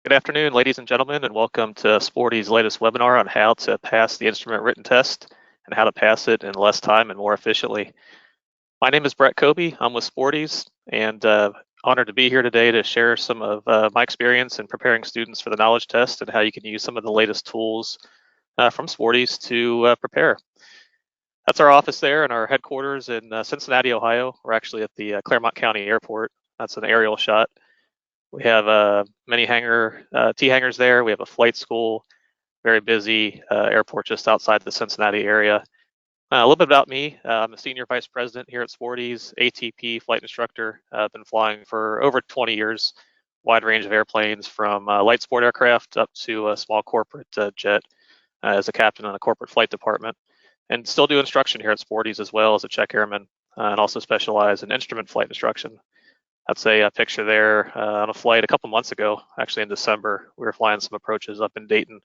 Good afternoon, ladies and gentlemen, and welcome to Sporty's latest webinar on how to pass the instrument written test and how to pass it in less time and more efficiently. My name is Brett Kobe. I'm with Sporty's and honored to be here today to share some of my experience in preparing students for the knowledge test and how you can use some of the latest tools from Sporty's to prepare. That's our office there and our headquarters in Cincinnati, Ohio. We're actually at the Claremont County Airport. That's an aerial shot. We have many T hangars there. We have a flight school, very busy airport just outside the Cincinnati area. A little bit about me. I'm a senior vice president here at Sporty's, ATP flight instructor. I've been flying for over 20 years, wide range of airplanes from light sport aircraft up to a small corporate jet as a captain in a corporate flight department. And still do instruction here at Sporty's as well as a check airman and also specialize in instrument flight instruction. That's a picture there on a flight a couple months ago, actually in December. We were flying some approaches up in Dayton,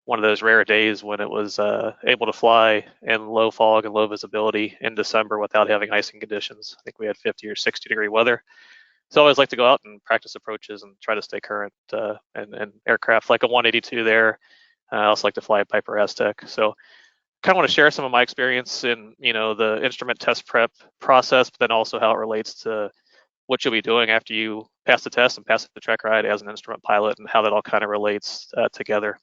one of those rare days when it was able to fly in low fog and low visibility in December without having icing conditions. I think we had 50 or 60 degree weather. So I always like to go out and practice approaches and try to stay current and aircraft like a 182 there. I also like to fly a Piper Aztec. So kind of want to share some of my experience in the instrument test prep process, but then also how it relates to what you'll be doing after you pass the test and pass the check ride as an instrument pilot and how that all kind of relates together.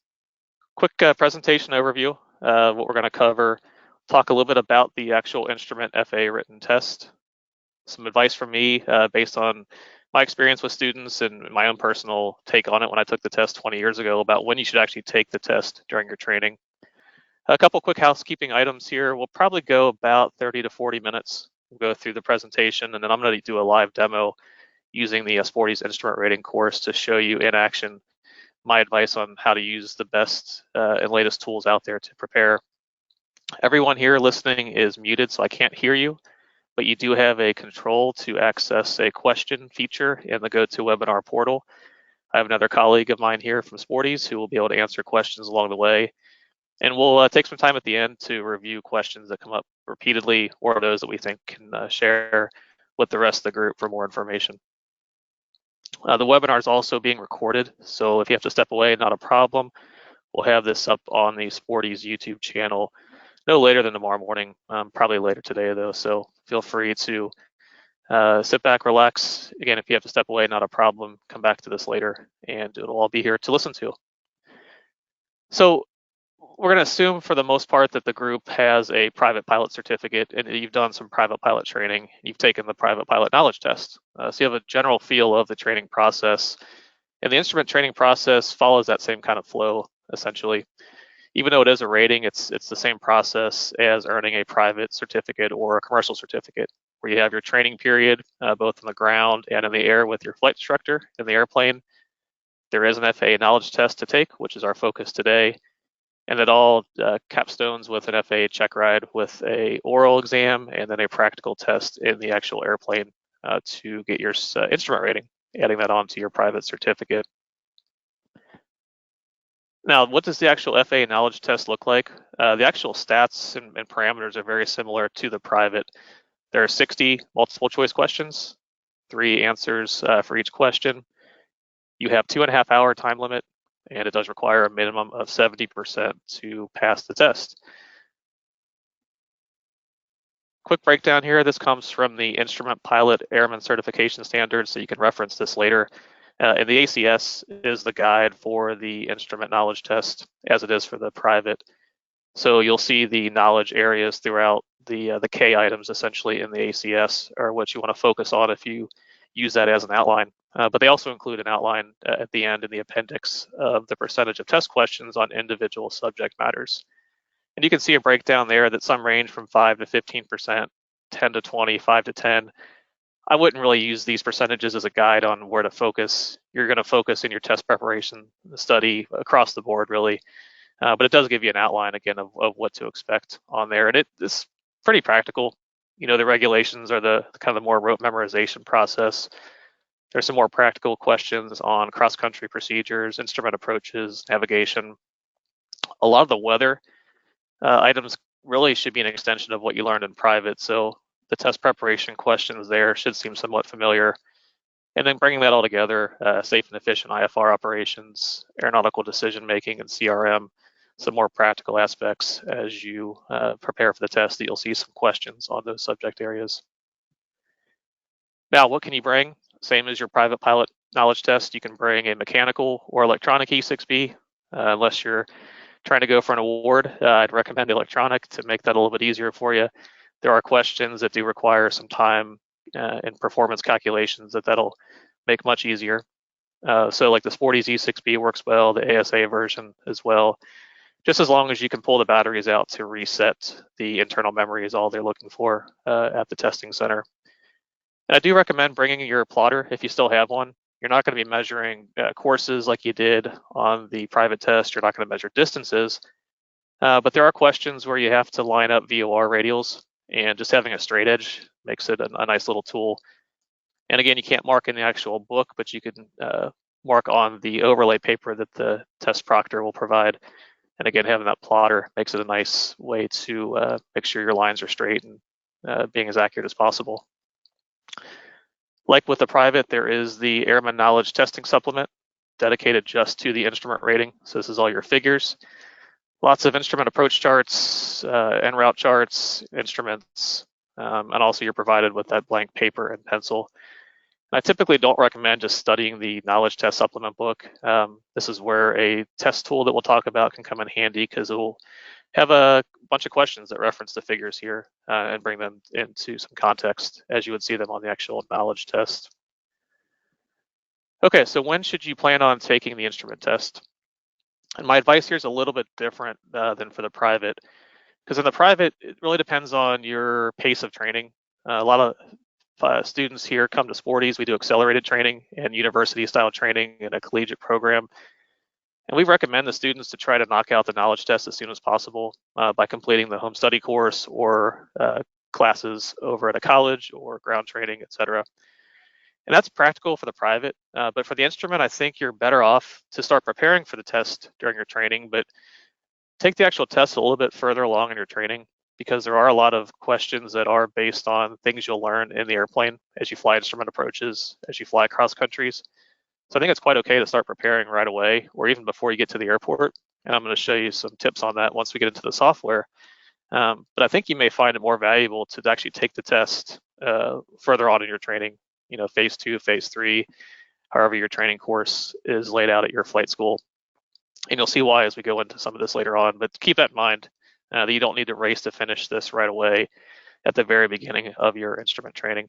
Quick presentation overview. What we're going to cover, talk a little bit about the actual instrument FAA written test, some advice from me based on my experience with students and my own personal take on it when I took the test 20 years ago about when you should actually take the test during your training. A couple quick housekeeping items here. We'll probably go about 30 to 40 minutes. We'll go through the presentation, and then I'm going to do a live demo using the Sporty's instrument rating course to show you in action my advice on how to use the best and latest tools out there to prepare. Everyone here listening is muted, so I can't hear you, but you do have a control to access a question feature in the GoToWebinar portal. I have another colleague of mine here from Sporty's who will be able to answer questions along the way. And we'll take some time at the end to review questions that come up repeatedly or those that we think can share with the rest of the group for more information. The webinar is also being recorded, so if you have to step away, not a problem. We'll have this up on the Sporty's YouTube channel no later than tomorrow morning, probably later today though, so feel free to sit back, relax. Again, if you have to step away, not a problem. Come back to this later and it'll all be here to listen to. So we're going to assume for the most part that the group has a private pilot certificate and you've done some private pilot training. You've taken the private pilot knowledge test. So you have a general feel of the training process. And the instrument training process follows that same kind of flow, essentially. Even though it is a rating, it's the same process as earning a private certificate or a commercial certificate, where you have your training period, both on the ground and in the air with your flight instructor in the airplane. There is an FAA knowledge test to take, which is our focus today. And it all capstones with an FAA check ride with a oral exam and then a practical test in the actual airplane to get your instrument rating, adding that on to your private certificate. Now, what does the actual FAA knowledge test look like? The actual stats and parameters are very similar to the private. There are 60 multiple choice questions, 3 answers for each question. You have 2.5 hour time limit, and it does require a minimum of 70% to pass the test. Quick breakdown here. This comes from the Instrument Pilot Airman Certification Standards, so you can reference this later. And the ACS is the guide for the instrument knowledge test, as it is for the private. So you'll see the knowledge areas throughout the K items, essentially, in the ACS, are what you want to focus on if you use that as an outline. But they also include an outline at the end in the appendix of the percentage of test questions on individual subject matters. And you can see a breakdown there that some range from 5 to 15%, 10 to 20, 5 to 10. I wouldn't really use these percentages as a guide on where to focus. You're going to focus in your test preparation, the study across the board, really. But it does give you an outline, again, of what to expect on there. And it's pretty practical. The regulations are the kind of the more rote memorization process. There's some more practical questions on cross-country procedures, instrument approaches, navigation. A lot of the weather items really should be an extension of what you learned in private. So the test preparation questions there should seem somewhat familiar. And then bringing that all together, safe and efficient IFR operations, aeronautical decision making, and CRM, some more practical aspects as you prepare for the test that you'll see some questions on those subject areas. Now, what can you bring? Same as your private pilot knowledge test, you can bring a mechanical or electronic E6B. Unless you're trying to go for an award, I'd recommend electronic to make that a little bit easier for you. There are questions that do require some time and performance calculations that'll make much easier. So like the Sporty E6B works well, the ASA version as well, just as long as you can pull the batteries out to reset the internal memory is all they're looking for at the testing center. And I do recommend bringing your plotter if you still have one. You're not going to be measuring courses like you did on the private test. You're not going to measure distances, but there are questions where you have to line up VOR radials, and just having a straight edge makes it a nice little tool. And again, you can't mark in the actual book, but you can mark on the overlay paper that the test proctor will provide. And again, having that plotter makes it a nice way to make sure your lines are straight and being as accurate as possible. Like with the private, there is the Airman Knowledge Testing Supplement dedicated just to the instrument rating. So this is all your figures. Lots of instrument approach charts, en route charts, instruments, and also you're provided with that blank paper and pencil. And I typically don't recommend just studying the knowledge test supplement book. This is where a test tool that we'll talk about can come in handy because it will have a bunch of questions that reference the figures here and bring them into some context as you would see them on the actual knowledge test. Okay, so when should you plan on taking the instrument test? And my advice here is a little bit different than for the private, because in the private, it really depends on your pace of training. A lot of students here come to Sporties. We do accelerated training and university style training in a collegiate program. And we recommend the students to try to knock out the knowledge test as soon as possible by completing the home study course or classes over at a college or ground training, etc. And that's practical for the private, but for the instrument, I think you're better off to start preparing for the test during your training, but take the actual test a little bit further along in your training because there are a lot of questions that are based on things you'll learn in the airplane as you fly instrument approaches, as you fly across countries. So I think it's quite okay to start preparing right away or even before you get to the airport. And I'm going to show you some tips on that once we get into the software. But I think you may find it more valuable to actually take the test further on in your training, you know, phase 2, phase 3, however your training course is laid out at your flight school. And you'll see why as we go into some of this later on. But keep that in mind that you don't need to race to finish this right away at the very beginning of your instrument training.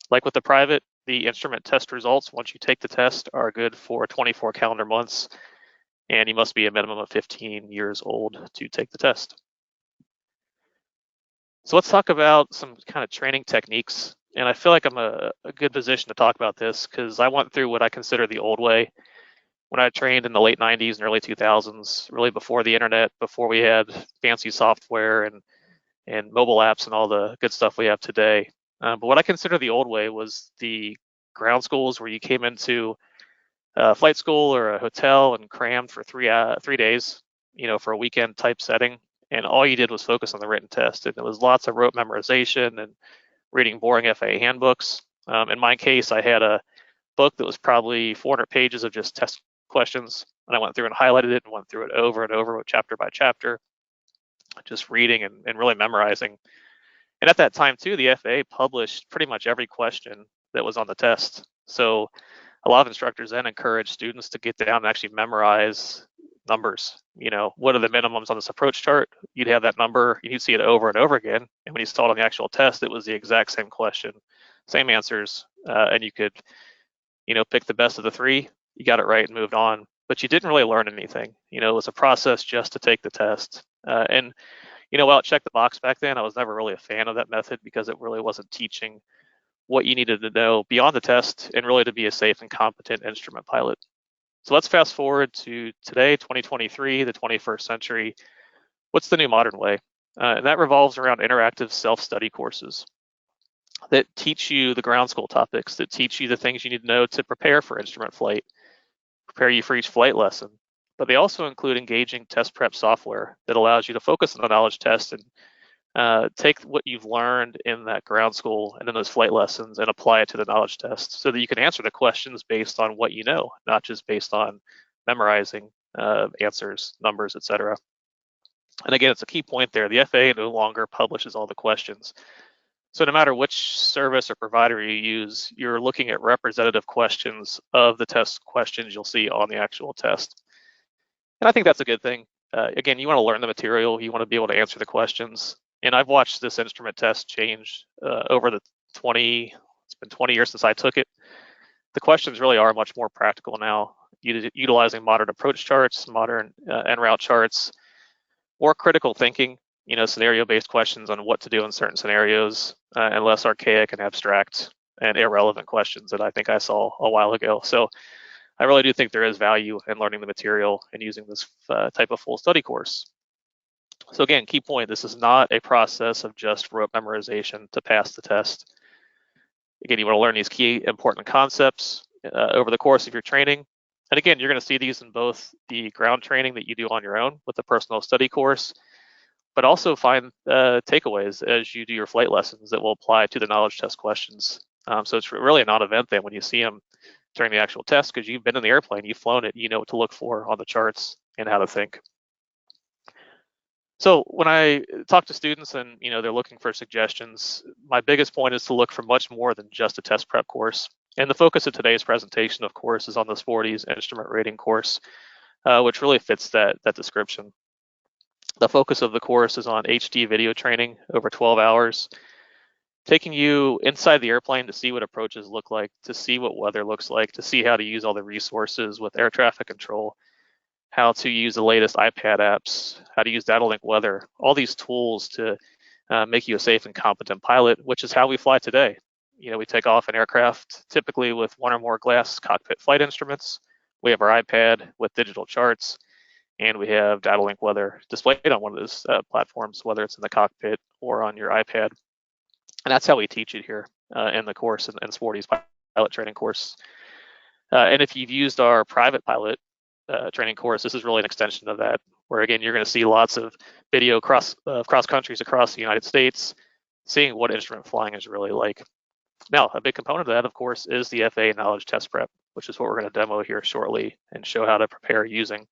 Like with the private, the instrument test results, once you take the test, are good for 24 calendar months, and you must be a minimum of 15 years old to take the test. So let's talk about some kind of training techniques. And I feel like I'm a good position to talk about this because I went through what I consider the old way when I trained in the late 90s and early 2000s, really before the internet, before we had fancy software and mobile apps and all the good stuff we have today. But what I consider the old way was the ground schools where you came into flight school or a hotel and crammed for 3 days, you know, for a weekend type setting. And all you did was focus on the written test. And it was lots of rote memorization and reading boring FAA handbooks. In my case, I had a book that was probably 400 pages of just test questions. And I went through and highlighted it and went through it over and over, chapter by chapter, just reading and really memorizing. And at that time too, the FAA published pretty much every question that was on the test. So a lot of instructors then encourage students to get down and actually memorize numbers. You know, what are the minimums on this approach chart? You'd have that number, you'd see it over and over again. And when you saw it on the actual test, it was the exact same question, same answers. And you could, you know, pick the best of the 3. You got it right and moved on. But you didn't really learn anything. You know, it was a process just to take the test. And you know, while it checked the box back then, I was never really a fan of that method because it really wasn't teaching what you needed to know beyond the test and really to be a safe and competent instrument pilot. So let's fast forward to today, 2023, the 21st century. What's the new modern way? And that revolves around interactive self-study courses that teach you the ground school topics, that teach you the things you need to know to prepare for instrument flight, prepare you for each flight lesson. But they also include engaging test prep software that allows you to focus on the knowledge test and take what you've learned in that ground school and in those flight lessons and apply it to the knowledge test so that you can answer the questions based on what you know, not just based on memorizing answers, numbers, etc. And again, it's a key point there. The FAA no longer publishes all the questions. So no matter which service or provider you use, you're looking at representative questions of the test questions you'll see on the actual test. And I think that's a good thing. Again, you want to learn the material, you want to be able to answer the questions. And I've watched this instrument test change over the it's been 20 years since I took it. The questions really are much more practical now, utilizing modern approach charts, modern en route charts, more critical thinking, scenario-based questions on what to do in certain scenarios, and less archaic and abstract and irrelevant questions that I think I saw a while ago. So I really do think there is value in learning the material and using this type of full study course. So again, key point, this is not a process of just rote memorization to pass the test. Again, you want to learn these key important concepts over the course of your training. And again, you're going to see these in both the ground training that you do on your own with the personal study course, but also find takeaways as you do your flight lessons that will apply to the knowledge test questions. So it's really a non-event then when you see them during the actual test, because you've been in the airplane, you've flown it, you know what to look for on the charts and how to think. So when I talk to students and they're looking for suggestions, my biggest point is to look for much more than just a test prep course. And the focus of today's presentation, of course, is on the Sporty's instrument rating course, which really fits that description. The focus of the course is on HD video training over 12 hours, taking you inside the airplane to see what approaches look like, to see what weather looks like, to see how to use all the resources with air traffic control, how to use the latest iPad apps, how to use data link weather, all these tools to make you a safe and competent pilot, which is how we fly today. We take off an aircraft typically with one or more glass cockpit flight instruments. We have our iPad with digital charts, and we have data link weather displayed on one of those platforms, whether it's in the cockpit or on your iPad. And that's how we teach it here in the course and Sporty's pilot training course. And if you've used our private pilot training course, this is really an extension of that, where again, you're going to see lots of video cross countries across the United States, seeing what instrument flying is really like. Now, a big component of that, of course, is the FAA Knowledge Test Prep, which is what we're going to demo here shortly and show how to prepare using,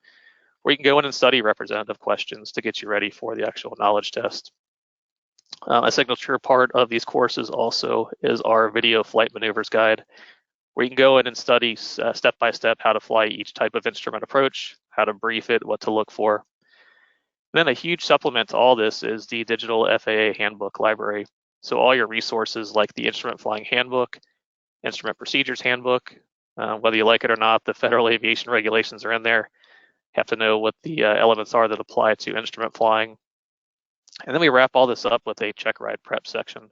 where you can go in and study representative questions to get you ready for the actual knowledge test. A signature part of these courses also is our video flight maneuvers guide, where you can go in and study step by step how to fly each type of instrument approach, how to brief it, what to look for. And then a huge supplement to all this is the digital FAA handbook library. So all your resources like the instrument flying handbook, instrument procedures handbook, whether you like it or not, the federal aviation regulations are in there. You have to know what the elements are that apply to instrument flying. And then we wrap all this up with a check ride prep section,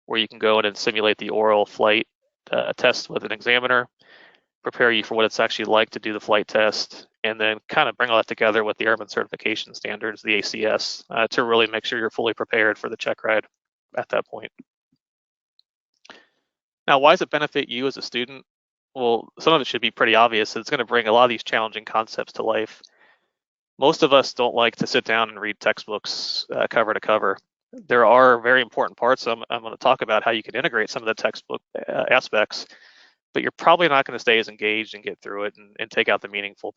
where you can go in and simulate the oral flight test with an examiner, prepare you for what it's actually like to do the flight test, and then kind of bring all that together with the Airman Certification Standards, the ACS, to really make sure you're fully prepared for the check ride at that point. Now, why does it benefit you as a student? Well, some of it should be pretty obvious. It's going to bring a lot of these challenging concepts to life. Most of us don't like to sit down and read textbooks cover to cover. There are very important parts. I'm going to talk about how you can integrate some of the textbook aspects, but you're probably not going to stay as engaged and get through it and take out the meaningful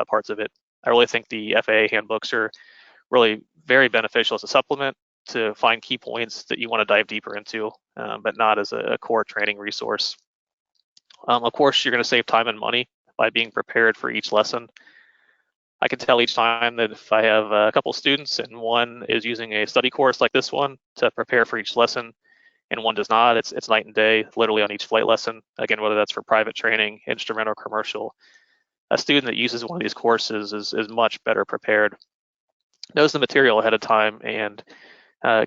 parts of it. I really think the FAA handbooks are really very beneficial as a supplement to find key points that you want to dive deeper into, but not as a core training resource. Of course, you're going to save time and money by being prepared for each lesson. I can tell each time that if I have a couple students and one is using a study course like this one to prepare for each lesson and one does not, it's night and day, literally on each flight lesson. Again, whether that's for private training, instrument, or commercial, a student that uses one of these courses is much better prepared, knows the material ahead of time, and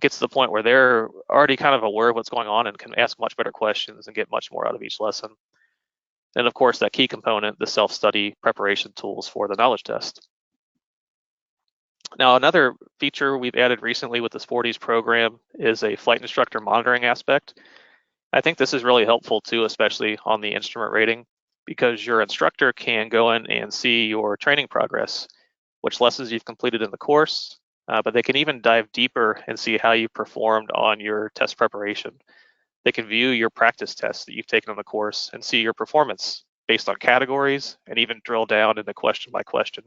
gets to the point where they're already kind of aware of what's going on and can ask much better questions and get much more out of each lesson. And of course, that key component, the self-study preparation tools for the knowledge test. Now, another feature we've added recently with the Sporty's program is a flight instructor monitoring aspect. I think this is really helpful too, especially on the instrument rating, because your instructor can go in and see your training progress, which lessons you've completed in the course, but they can even dive deeper and see how you performed on your test preparation. They can view your practice tests that you've taken on the course and see your performance based on categories and even drill down into question by question.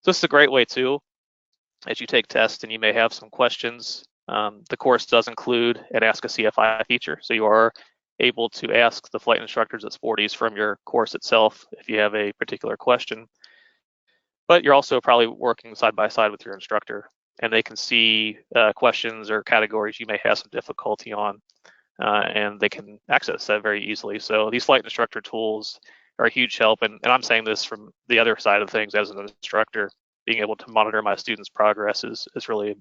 So this is a great way too, as you take tests and you may have some questions. The course does include an Ask a CFI feature, so you are able to ask the flight instructors at Sporty's from your course itself if you have a particular question. But you're also probably working side by side with your instructor, and they can see questions or categories you may have some difficulty on, and they can access that very easily. So these flight instructor tools are a huge help, and I'm saying this from the other side of things as an instructor. Being able to monitor my students' progress is really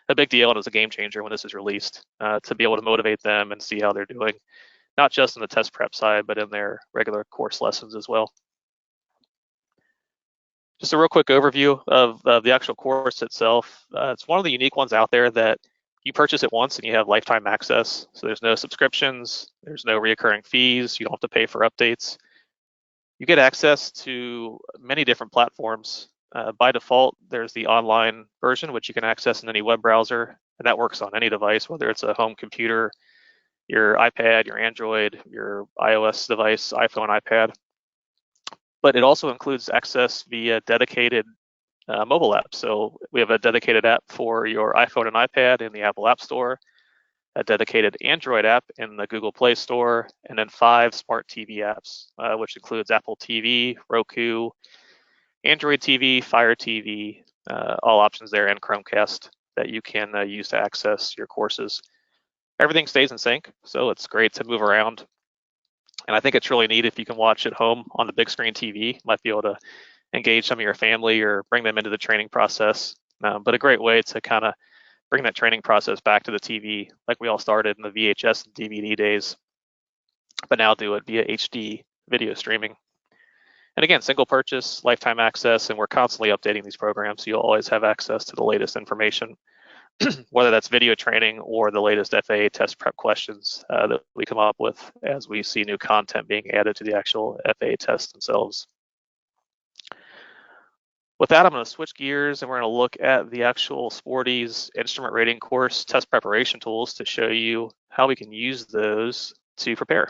a big deal, and is a game changer when this is released, to be able to motivate them and see how they're doing, not just in the test prep side, but in their regular course lessons as well. Just a real quick overview of the actual course itself. It's one of the unique ones out there that you purchase it once and you have lifetime access. So there's no subscriptions, there's no reoccurring fees, you don't have to pay for updates. You get access to many different platforms. By default, there's the online version, which you can access in any web browser, and that works on any device, whether it's a home computer, your iPad, your Android, your iOS device, iPhone, iPad. But it also includes access via dedicated mobile apps. So we have a dedicated app for your iPhone and iPad in the Apple App Store, a dedicated Android app in the Google Play Store, and then 5 smart TV apps, which includes Apple TV, Roku, Android TV, Fire TV, all options there, and Chromecast that you can use to access your courses. Everything stays in sync, so it's great to move around. And I think it's really neat if you can watch at home on the big screen TV. You might be able to engage some of your family or bring them into the training process. But a great way to kind of bring that training process back to the TV, like we all started in the VHS and DVD days, but now do it via HD video streaming. And again, single purchase, lifetime access, and we're constantly updating these programs, so you'll always have access to the latest information, whether that's video training or the latest FAA test prep questions that we come up with as we see new content being added to the actual FAA tests themselves. With that, I'm going to switch gears and we're going to look at the actual Sporty's instrument rating course test preparation tools to show you how we can use those to prepare.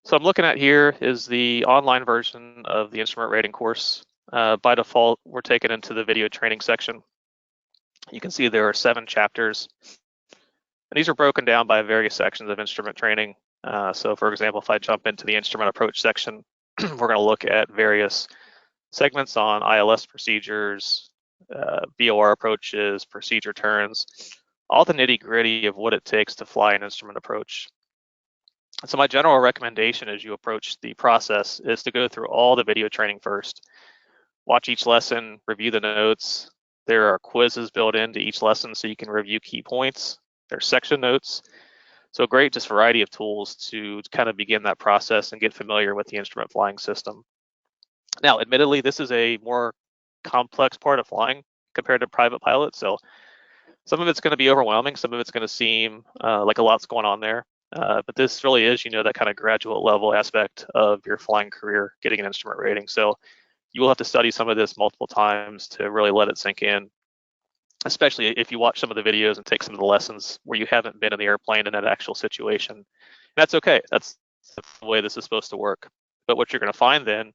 So I'm looking at here is the online version of the instrument rating course. By default, we're taken into the video training section. You can see there are 7 chapters, and these are broken down by various sections of instrument training. So for example, if I jump into the instrument approach section, we're going to look at various segments on ILS procedures, VOR approaches, procedure turns, all the nitty gritty of what it takes to fly an instrument approach. So my general recommendation as you approach the process is to go through all the video training first. Watch each lesson, review the notes. There are quizzes built into each lesson so you can review key points. There's section notes. So great just variety of tools to kind of begin that process and get familiar with the instrument flying system. Now, admittedly, this is a more complex part of flying compared to private pilots. So some of it's going to be overwhelming. Some of it's going to seem like a lot's going on there. But this really is, that kind of graduate level aspect of your flying career, getting an instrument rating. So you will have to study some of this multiple times to really let it sink in, especially if you watch some of the videos and take some of the lessons where you haven't been in the airplane in that actual situation. And that's okay. That's the way this is supposed to work. But what you're going to find then,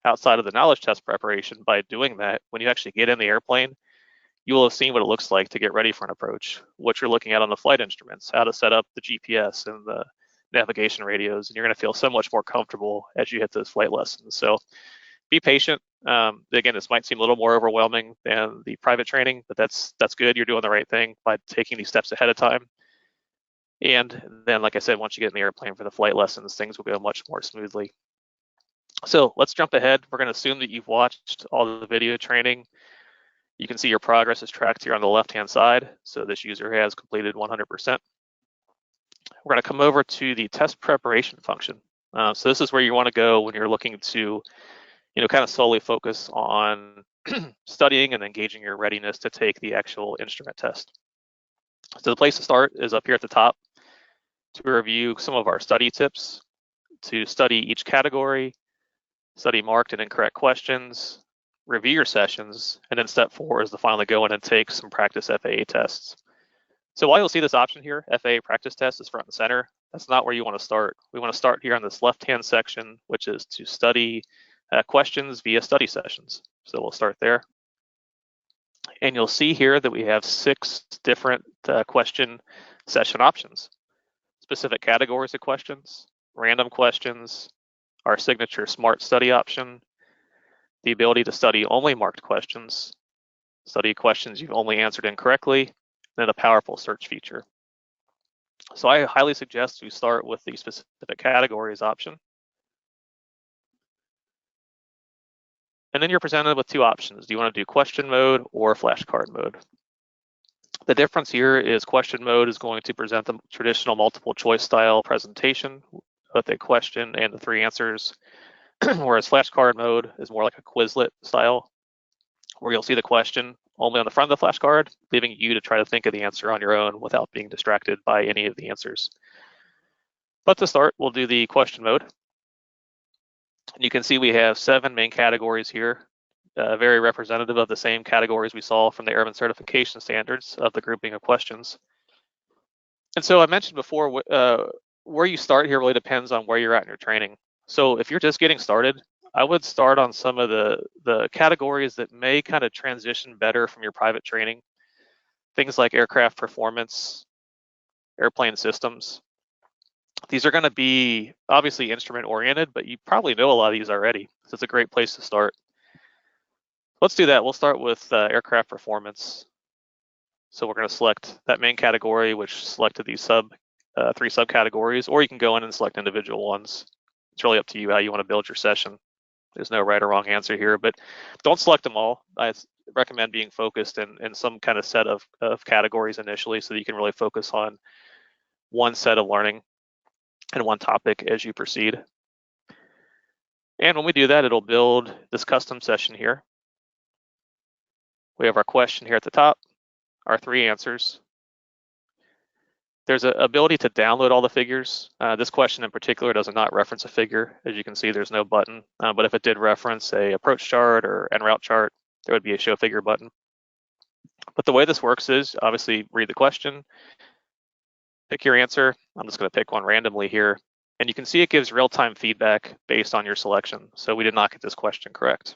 outside of the knowledge test preparation, by doing that, when you actually get in the airplane, you will have seen what it looks like to get ready for an approach, what you're looking at on the flight instruments, how to set up the GPS and the navigation radios, and you're going to feel so much more comfortable as you hit those flight lessons. So be patient. Again, this might seem a little more overwhelming than the private training, but that's good. You're doing the right thing by taking these steps ahead of time. And then, like I said, once you get in the airplane for the flight lessons, things will go much more smoothly. So let's jump ahead. We're going to assume that you've watched all the video training. You can see your progress is tracked here on the left-hand side. So this user has completed 100%. We're going to come over to the test preparation function. So this is where you want to go when you're looking to, kind of solely focus on studying and engaging your readiness to take the actual instrument test. So the place to start is up here at the top to review some of our study tips, to study each category, study marked and incorrect questions, review your sessions, and then step 4 is to finally go in and take some practice FAA tests. So while you'll see this option here, FAA practice test is front and center, that's not where you want to start. We want to start here on this left-hand section, which is to study questions via study sessions. So we'll start there. And you'll see here that we have 6 different question session options. Specific categories of questions, random questions, our signature smart study option, the ability to study only marked questions, study questions you've only answered incorrectly, and then a powerful search feature. So I highly suggest we start with the specific categories option. And then you're presented with 2 options. Do you want to do question mode or flashcard mode? The difference here is question mode is going to present the traditional multiple choice style presentation with a question and the 3 answers, whereas flashcard mode is more like a Quizlet style, where you'll see the question only on the front of the flashcard, leaving you to try to think of the answer on your own without being distracted by any of the answers. But to start, we'll do the question mode. And you can see we have 7 main categories here, very representative of the same categories we saw from the Airman Certification Standards of the grouping of questions. And so I mentioned before, where you start here really depends on where you're at in your training. So if you're just getting started, I would start on some of the categories that may kind of transition better from your private training. Things like aircraft performance, airplane systems. These are going to be obviously instrument oriented, but you probably know a lot of these already. So it's a great place to start. Let's do that. We'll start with aircraft performance. So we're going to select that main category, which selected these 3 subcategories, or you can go in and select individual ones. It's really up to you how you want to build your session. There's no right or wrong answer here, but don't select them all. I recommend being focused in some kind of set of categories initially so that you can really focus on one set of learning and one topic as you proceed. And when we do that, it'll build this custom session here. We have our question here at the top, our 3 answers. There's an ability to download all the figures. This question in particular does not reference a figure. As you can see, there's no button, but if it did reference a approach chart or en route chart, there would be a show figure button. But the way this works is obviously read the question, pick your answer. I'm just going to pick one randomly here. And you can see it gives real-time feedback based on your selection. So we did not get this question correct.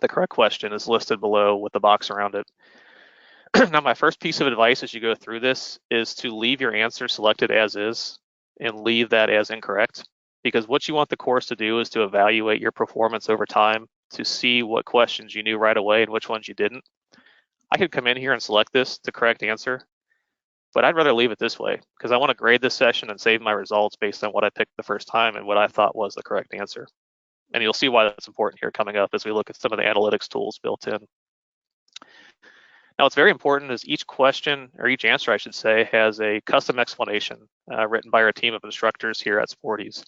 The correct question is listed below with the box around it. Now, my first piece of advice as you go through this is to leave your answer selected as is and leave that as incorrect, because what you want the course to do is to evaluate your performance over time to see what questions you knew right away and which ones you didn't. I could come in here and select this, the correct answer, but I'd rather leave it this way because I want to grade this session and save my results based on what I picked the first time and what I thought was the correct answer. And you'll see why that's important here coming up as we look at some of the analytics tools built in. Now, what's very important is each question, or each answer, I should say, has a custom explanation written by our team of instructors here at Sporty's.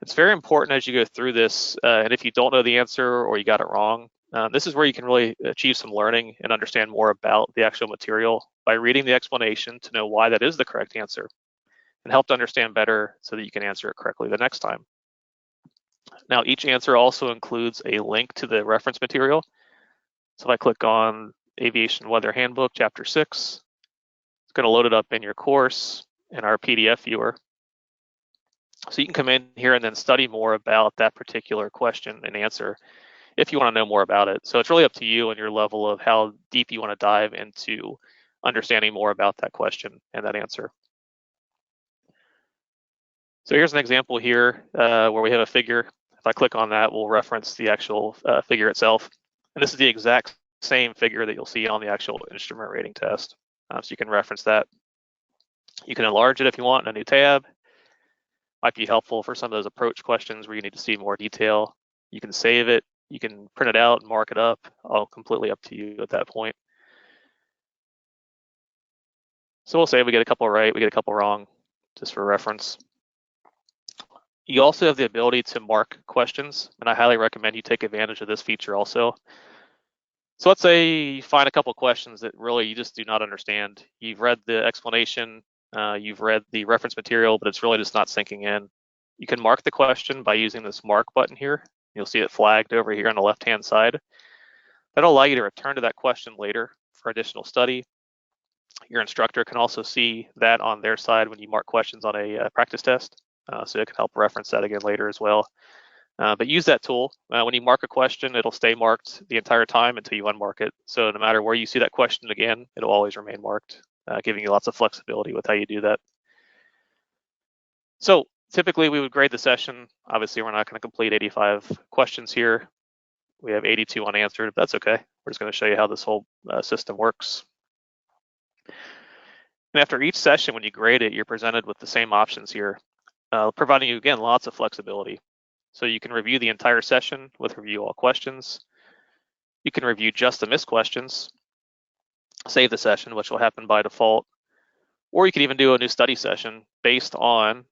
It's very important as you go through this, and if you don't know the answer or you got it wrong, this is where you can really achieve some learning and understand more about the actual material by reading the explanation to know why that is the correct answer and help to understand better so that you can answer it correctly the next time. Now, each answer also includes a link to the reference material. So if I click on Aviation Weather Handbook, Chapter 6. It's going to load it up in your course in our PDF viewer. So you can come in here and then study more about that particular question and answer if you want to know more about it. So it's really up to you and your level of how deep you want to dive into understanding more about that question and that answer. So here's an example here where we have a figure. If I click on that, we'll reference the actual figure itself. And this is the exact same figure that you'll see on the actual instrument rating test. So you can reference that. You can enlarge it if you want in a new tab. Might be helpful for some of those approach questions where you need to see more detail. You can save it. You can print it out and mark it up. All completely up to you at that point. So we'll say we get a couple right, we get a couple wrong, just for reference. You also have the ability to mark questions, and I highly recommend you take advantage of this feature also. So let's say you find a couple questions that really you just do not understand. You've read the explanation, you've read the reference material, but it's really just not sinking in. You can mark the question by using this mark button here. You'll see it flagged over here on the left-hand side. That'll allow you to return to that question later for additional study. Your instructor can also see that on their side when you mark questions on a practice test, so it can help reference that again later as well. But use that tool. When you mark a question, it'll stay marked the entire time until you unmark it. So no matter where you see that question again, it'll always remain marked, giving you lots of flexibility with how you do that. So typically we would grade the session. Obviously, we're not going to complete 85 questions here. We have 82 unanswered, but that's okay. We're just going to show you how this whole system works. And after each session, when you grade it, you're presented with the same options here, providing you, again, lots of flexibility. So you can review the entire session with review all questions. You can review just the missed questions, save the session, which will happen by default, or you can even do a new study session based on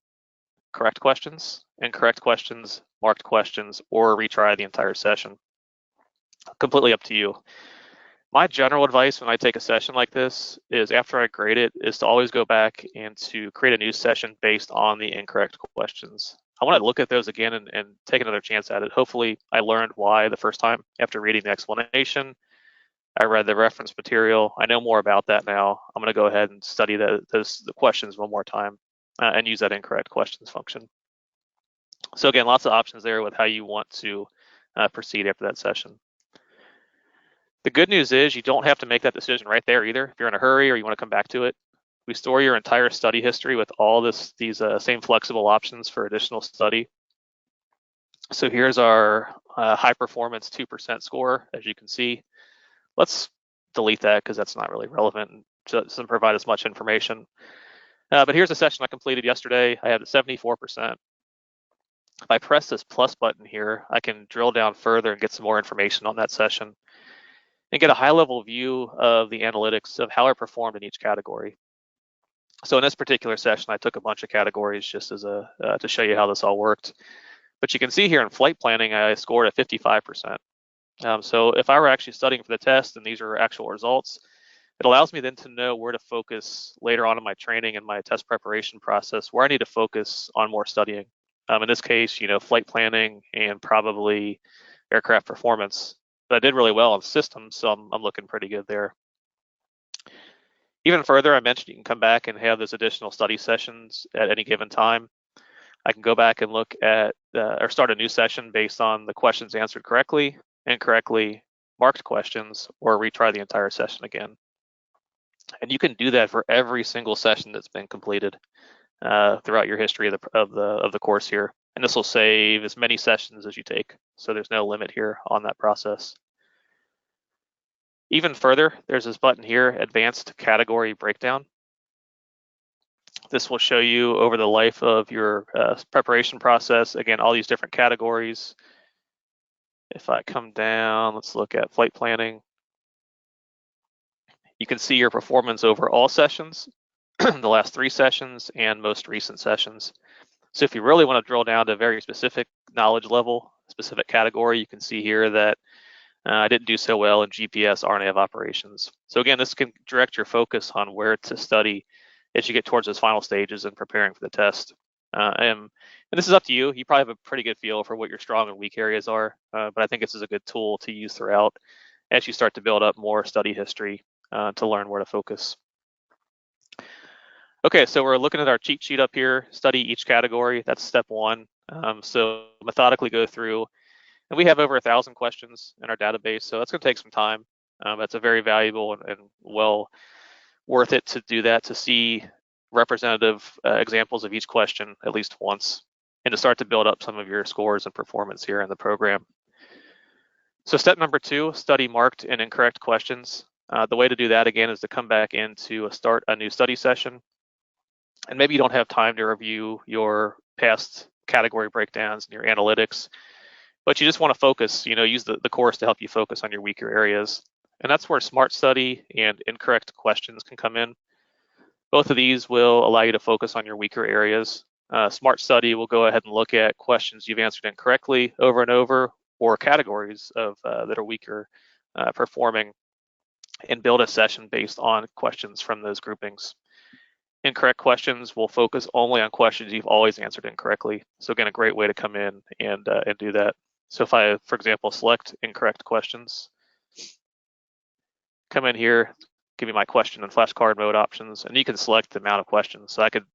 correct questions, incorrect questions, marked questions, or retry the entire session. Completely up to you. My general advice when I take a session like this is after I grade it is to always go back and to create a new session based on the incorrect questions. I want to look at those again and take another chance at it. Hopefully I learned why the first time after reading the explanation. I read the reference material. I know more about that now. I'm going to go ahead and study the questions one more time and use that incorrect questions function. So again, lots of options there with how you want to proceed after that session. The good news is you don't have to make that decision right there either. If you're in a hurry or you want to come back to it, we store your entire study history with all these same flexible options for additional study. So here's our high performance 2% score, as you can see. Let's delete that because that's not really relevant and doesn't provide as much information. But here's a session I completed yesterday. I had 74%. If I press this plus button here, I can drill down further and get some more information on that session and get a high-level view of the analytics of how I performed in each category. So in this particular session, I took a bunch of categories just as to show you how this all worked. But you can see here in flight planning, I scored a 55%. So if I were actually studying for the test and these are actual results, it allows me then to know where to focus later on in my training and my test preparation process, where I need to focus on more studying. In this case, flight planning and probably aircraft performance. But I did really well on systems, so I'm looking pretty good there. Even further, I mentioned you can come back and have those additional study sessions at any given time. I can go back and look at or start a new session based on the questions answered correctly, incorrectly, marked questions, or retry the entire session again. And you can do that for every single session that's been completed throughout your history of the course here. And this will save as many sessions as you take. So there's no limit here on that process. Even further, there's this button here, Advanced Category Breakdown. This will show you over the life of your preparation process, again, all these different categories. If I come down, let's look at flight planning. You can see your performance over all sessions, the last 3 sessions, and most recent sessions. So if you really want to drill down to a very specific knowledge level, specific category, you can see here that I didn't do so well in GPS RNAV operations. So again, this can direct your focus on where to study as you get towards those final stages and preparing for the test. And this is up to you. You probably have a pretty good feel for what your strong and weak areas are, but I think this is a good tool to use throughout as you start to build up more study history to learn where to focus. Okay, so we're looking at our cheat sheet up here, study each category. That's step 1. So methodically go through, and we have over 1,000 questions in our database, so that's going to take some time. That's a very valuable and well worth it to do that, to see representative examples of each question at least once, and to start to build up some of your scores and performance here in the program. So step number 2, study marked and incorrect questions. The way to do that, again, is to come back in to start a new study session. And maybe you don't have time to review your past category breakdowns and your analytics, but you just want to focus, use the course to help you focus on your weaker areas. And that's where smart study and incorrect questions can come in. Both of these will allow you to focus on your weaker areas. Smart study will go ahead and look at questions you've answered incorrectly over and over, or categories of that are weaker performing, and build a session based on questions from those groupings. Incorrect questions will focus only on questions you've always answered incorrectly. So again, a great way to come in and do that. So if I, for example, select incorrect questions, come in here, give me my question and flashcard mode options, and you can select the amount of questions. So I could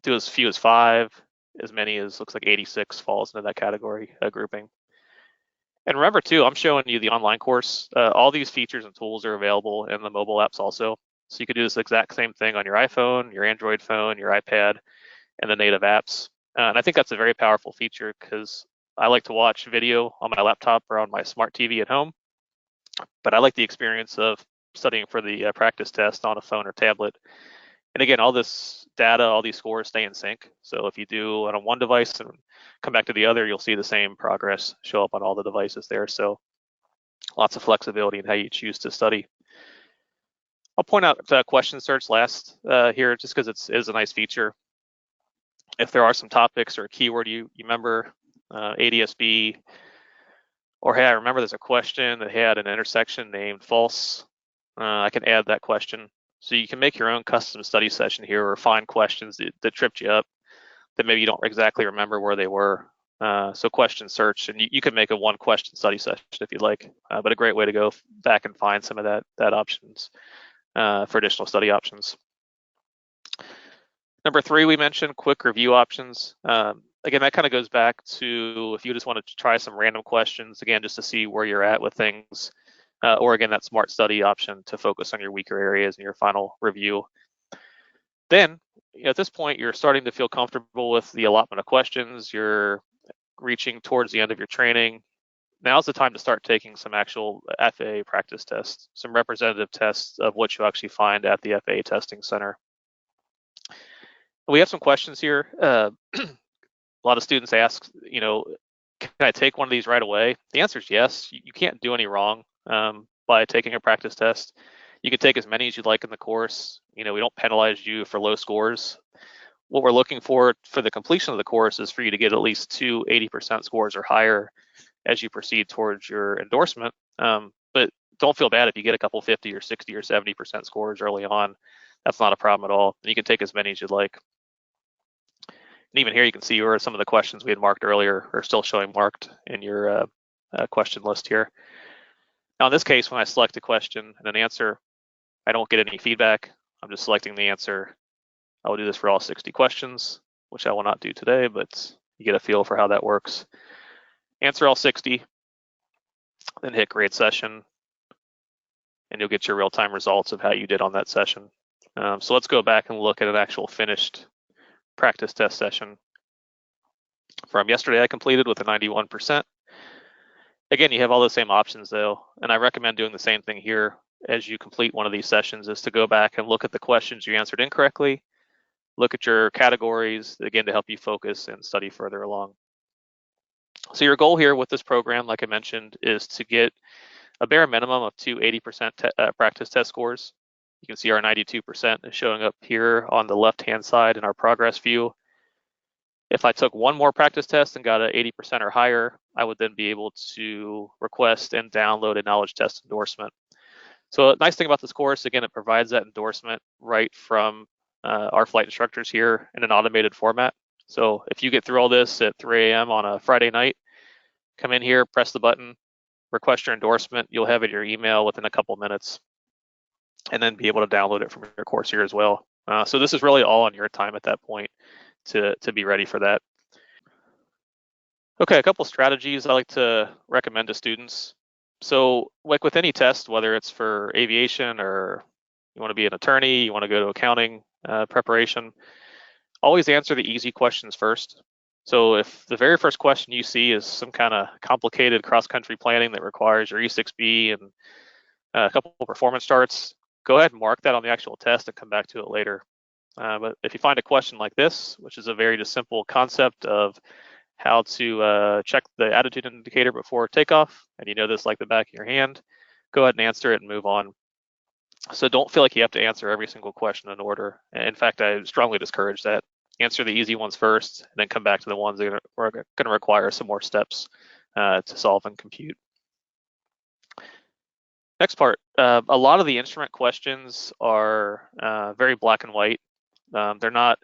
do as few as 5, as many as looks like 86 falls into that category grouping. And remember too, I'm showing you the online course. All these features and tools are available in the mobile apps also. So you could do this exact same thing on your iPhone, your Android phone, your iPad, and the native apps. And I think that's a very powerful feature because I like to watch video on my laptop or on my smart TV at home, but I like the experience of studying for the practice test on a phone or tablet. And again, all this data, all these scores stay in sync. So if you do it on one device and come back to the other, you'll see the same progress show up on all the devices there. So lots of flexibility in how you choose to study. I'll point out question search last here, just because it is a nice feature. If there are some topics or a keyword you remember, ADSB, or hey, I remember there's a question that had an intersection named false, I can add that question. So you can make your own custom study session here or find questions that tripped you up that maybe you don't exactly remember where they were. So question search, and you can make a 1 question study session if you'd like, but a great way to go back and find some of that options for additional study options. Number 3, we mentioned quick review options. Again, that kind of goes back to if you just want to try some random questions, again, just to see where you're at with things. Or again, that smart study option to focus on your weaker areas in your final review. Then, at this point, you're starting to feel comfortable with the allotment of questions. You're reaching towards the end of your training. Now's the time to start taking some actual FAA practice tests, some representative tests of what you actually find at the FAA testing center. We have some questions here. A lot of students ask, can I take one of these right away? The answer is yes. You can't do any wrong by taking a practice test. You can take as many as you'd like in the course. We don't penalize you for low scores. What we're looking for the completion of the course is for you to get at least 2 80% scores or higher as you proceed towards your endorsement. But don't feel bad if you get a couple 50 or 60 or 70% scores early on. That's not a problem at all. And you can take as many as you'd like. And even here, you can see where some of the questions we had marked earlier are still showing marked in your question list here. Now, in this case, when I select a question and an answer, I don't get any feedback. I'm just selecting the answer. I will do this for all 60 questions, which I will not do today, but you get a feel for how that works. Answer all 60, then hit Grade Session, and you'll get your real-time results of how you did on that session. So let's go back and look at an actual finished practice test session. From yesterday, I completed with a 91%. Again, you have all the same options though, and I recommend doing the same thing here as you complete one of these sessions, is to go back and look at the questions you answered incorrectly, look at your categories, again, to help you focus and study further along. So your goal here with this program, like I mentioned, is to get a bare minimum of 2 80% practice test scores. You can see our 92% is showing up here on the left-hand side in our progress view. If I took one more practice test and got an 80% or higher, I would then be able to request and download a knowledge test endorsement. So a nice thing about this course, again, it provides that endorsement right from our flight instructors here in an automated format. So if you get through all this at 3 a.m. on a Friday night, come in here, press the button, request your endorsement. You'll have it in your email within a couple minutes, and then be able to download it from your course here as well. So this is really all on your time at that point to be ready for that. Okay, a couple strategies I like to recommend to students. So like with any test, whether it's for aviation or you want to be an attorney, you want to go to accounting preparation, always answer the easy questions first. So if the very first question you see is some kind of complicated cross-country planning that requires your E6B and a couple of performance charts, go ahead and mark that on the actual test and come back to it later. But if you find a question like this, which is a very just simple concept of how to check the attitude indicator before takeoff, and you know this like the back of your hand, go ahead and answer it and move on. So don't feel like you have to answer every single question in order. In fact, I strongly discourage that. Answer the easy ones first, and then come back to the ones that are going to require some more steps to solve and compute. Next part, a lot of the instrument questions are very black and white. They're not,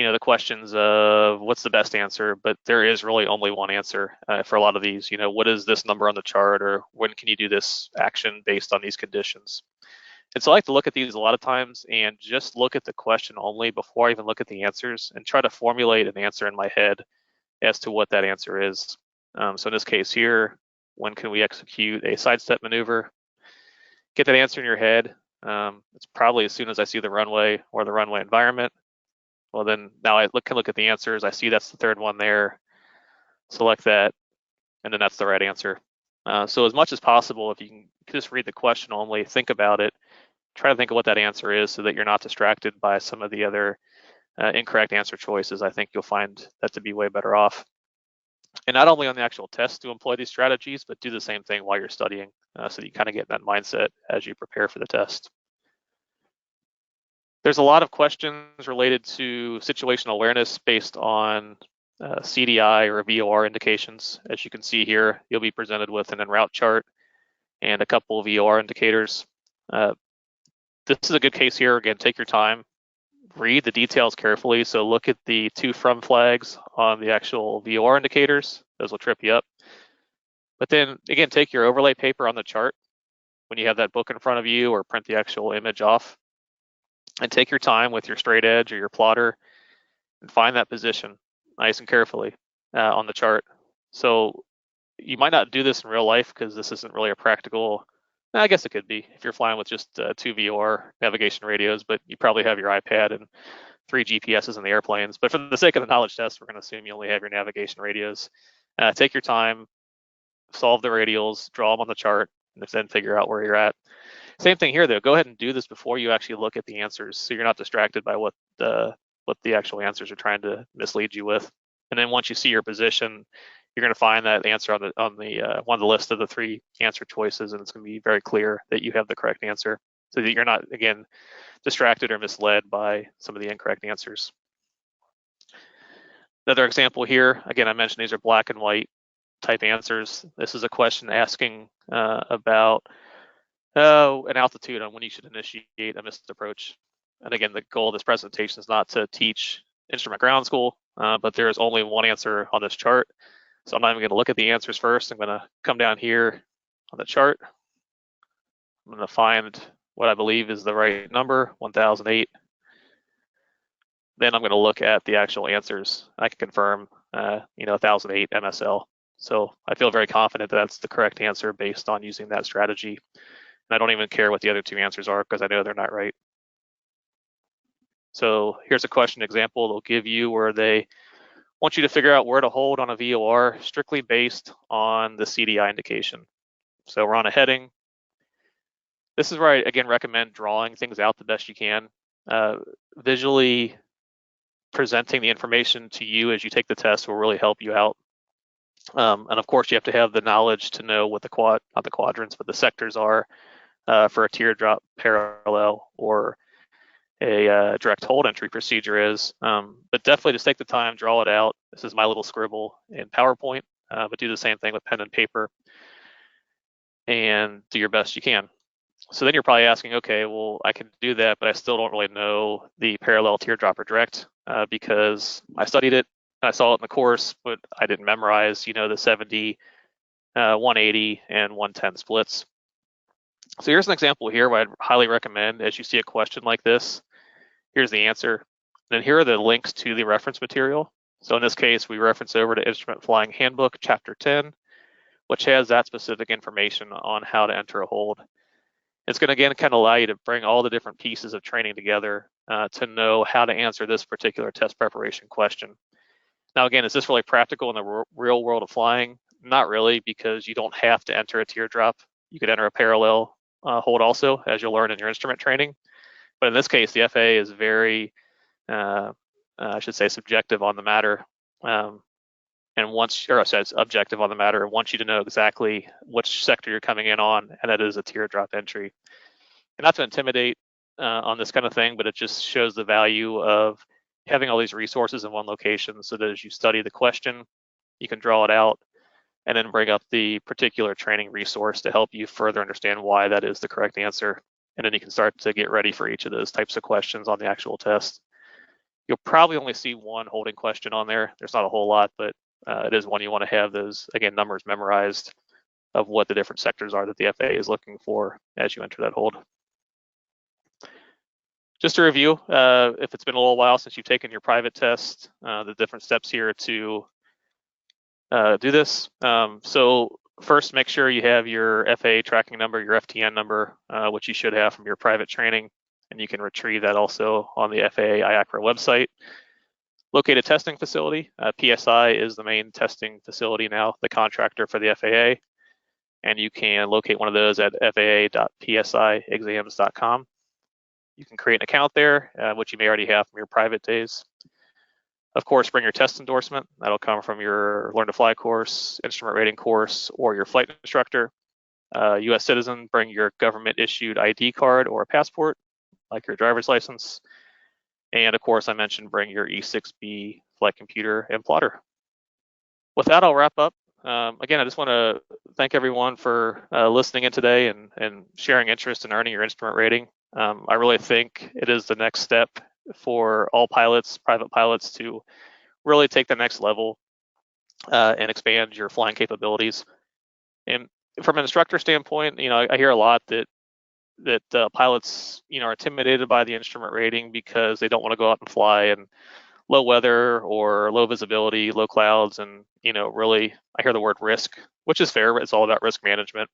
the questions of what's the best answer, but there is really only one answer for a lot of these. What is this number on the chart, or when can you do this action based on these conditions? And so I like to look at these a lot of times and just look at the question only before I even look at the answers and try to formulate an answer in my head as to what that answer is. So in this case here, when can we execute a sidestep maneuver? Get that answer in your head. It's probably as soon as I see the runway or the runway environment. Well, then now I can look at the answers. I see that's the third one there. Select that, and then that's the right answer. So as much as possible, if you can just read the question only, think about it, try to think of what that answer is so that you're not distracted by some of the other incorrect answer choices. I think you'll find that to be way better off. And not only on the actual test to employ these strategies, but do the same thing while you're studying so that you kind of get in that mindset as you prepare for the test. There's a lot of questions related to situational awareness based on CDI or VOR indications. As you can see here, you'll be presented with an en route chart and a couple of VOR indicators. This is a good case here. Again, take your time, read the details carefully. So look at the two from flags on the actual VOR indicators. Those will trip you up. But then again, take your overlay paper on the chart when you have that book in front of you, or print the actual image off, and take your time with your straight edge or your plotter and find that position nice and carefully on the chart. So you might not do this in real life because this isn't really a practical, I guess it could be if you're flying with just two VOR navigation radios, but you probably have your iPad and 3 GPSs in the airplanes. But for the sake of the knowledge test, we're going to assume you only have your navigation radios. Take your time, solve the radials, draw them on the chart, and then figure out where you're at. Same thing here, though. Go ahead and do this before you actually look at the answers, so you're not distracted by what the actual answers are trying to mislead you with. And then once you see your position, you're going to find that answer on the one of the list of the 3 answer choices, and it's going to be very clear that you have the correct answer, so that you're not, again, distracted or misled by some of the incorrect answers. Another example here, again, I mentioned these are black and white type answers. This is a question asking about an altitude on when you should initiate a missed approach. And again, the goal of this presentation is not to teach instrument ground school, but there is only one answer on this chart. So I'm not even going to look at the answers first. I'm going to come down here on the chart. I'm going to find what I believe is the right number, 1008. Then I'm going to look at the actual answers. I can confirm, 1008 MSL. So I feel very confident that that's the correct answer based on using that strategy. And I don't even care what the other 2 answers are because I know they're not right. So here's a question example they'll give you where they want you to figure out where to hold on a VOR strictly based on the CDI indication. So we're on a heading. This is where I, again, recommend drawing things out the best you can. Visually presenting the information to you as you take the test will really help you out. And of course, you have to have the knowledge to know what not the quadrants, but the sectors are for a teardrop parallel or a direct hold entry procedure is. But definitely just take the time, draw it out. This is my little scribble in PowerPoint, but do the same thing with pen and paper and do your best you can. So then you're probably asking, okay, well, I can do that, but I still don't really know the parallel teardrop or direct because I studied it, I saw it in the course, but I didn't memorize, the 70, 180, and 110 splits. So here's an example here where I'd highly recommend, as you see a question like this, here's the answer. And then here are the links to the reference material. So in this case, we reference over to Instrument Flying Handbook, Chapter 10, which has that specific information on how to enter a hold. It's going to, again, kind of allow you to bring all the different pieces of training together to know how to answer this particular test preparation question. Now, again, is this really practical in the real world of flying? Not really, because you don't have to enter a teardrop. You could enter a parallel hold also, as you'll learn in your instrument training. But in this case, the FAA is very, I should say, subjective on the matter. It's objective on the matter and wants you to know exactly which sector you're coming in on, and that is a teardrop entry. And not to intimidate on this kind of thing, but it just shows the value of having all these resources in one location so that as you study the question, you can draw it out and then bring up the particular training resource to help you further understand why that is the correct answer. And then you can start to get ready for each of those types of questions on the actual test. You'll probably only see one holding question on there. There's not a whole lot, but it is one you want to have those, again, numbers memorized of what the different sectors are that the FAA is looking for as you enter that hold. Just to review, if it's been a little while since you've taken your private test, the different steps here to do this. So first, make sure you have your FAA tracking number, your FTN number, which you should have from your private training, and you can retrieve that also on the FAA IACRA website. Locate a testing facility. PSI is the main testing facility now, the contractor for the FAA, and you can locate one of those at faa.psiexams.com. You can create an account there, which you may already have from your private days. Of course, bring your test endorsement. That'll come from your Learn to Fly course, instrument rating course, or your flight instructor. US citizen, bring your government issued ID card or a passport, like your driver's license. And of course, I mentioned bring your E6B flight computer and plotter. With that, I'll wrap up. Again, I just want to thank everyone for listening in today and sharing interest in earning your instrument rating. I really think it is the next step for all pilots, private pilots, to really take the next level and expand your flying capabilities. And from an instructor standpoint, I hear a lot that pilots, are intimidated by the instrument rating because they don't want to go out and fly in low weather or low visibility, low clouds, and really, I hear the word risk, which is fair. It's all about risk management,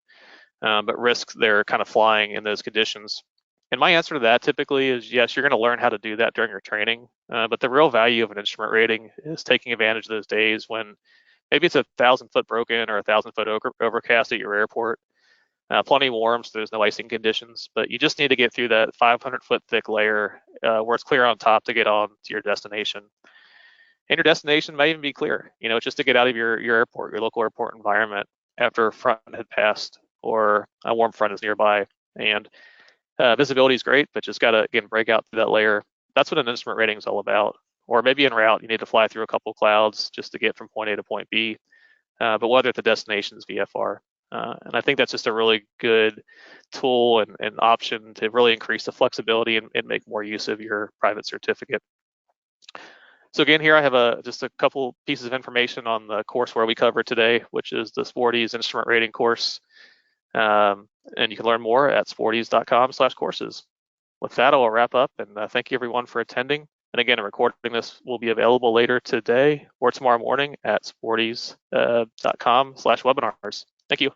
but risk, they're kind of flying in those conditions. And my answer to that typically is yes, you're going to learn how to do that during your training, but the real value of an instrument rating is taking advantage of those days when maybe it's 1,000-foot broken or 1,000-foot overcast at your airport. Plenty warm, so there's no icing conditions, but you just need to get through that 500-foot thick layer where it's clear on top to get on to your destination. And your destination may even be clear, just to get out of your airport, your local airport environment after a front had passed or a warm front is nearby. And visibility is great, but just got to, again, break out through that layer. That's what an instrument rating is all about. Or maybe en route, you need to fly through a couple clouds just to get from point A to point B. But whether the destination is VFR. And I think that's just a really good tool and option to really increase the flexibility and make more use of your private certificate. So again, here I have just a couple pieces of information on the courseware we covered today, which is the Sporty's instrument rating course. And you can learn more at sportys.com/courses. With that, I'll wrap up and thank you everyone for attending. And again, a recording this will be available later today or tomorrow morning at sportys.com/webinars. Thank you.